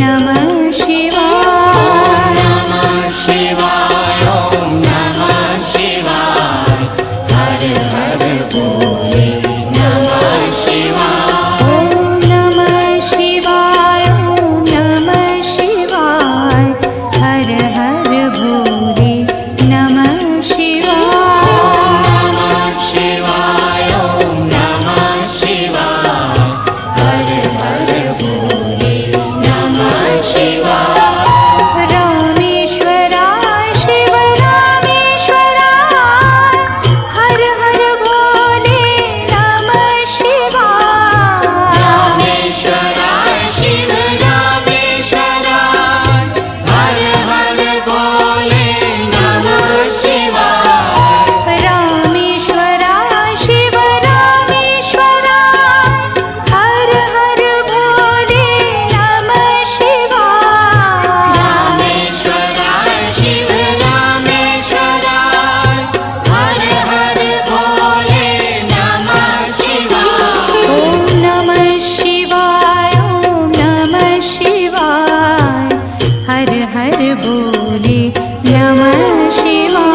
नमः शिवाय। नमः शिवाय ओम नमः शिवाय। हर हर भोले नमः शिवाय। ओम नमः शिवाय ओम नमः शिवाय। हर हर भोले नमः शिवाय। नमः शिवाय ओम नमः शिवाय। हर हर भोले नमः शिवाय। रामेश्वराय शिव रामेश्वराय। हर हर भोले नमः शिवाय। रामेश्वराय शिव रामेश्वराय। हर हर भोले नमः शिवाय। रामेश्वराय शिव रामेश्वराय। हर हर भोले नमः शिवाय। रामेश्वराय शिव रामेश्वराय। हर हर भोले नमः शिवाय। ओम नमः शिवाय ओम नमः शिवाय। हर हर भोले नमः शिवाय।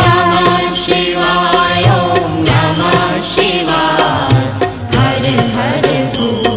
नमः शिवाय ओम नमः शिवाय। हर हर भोले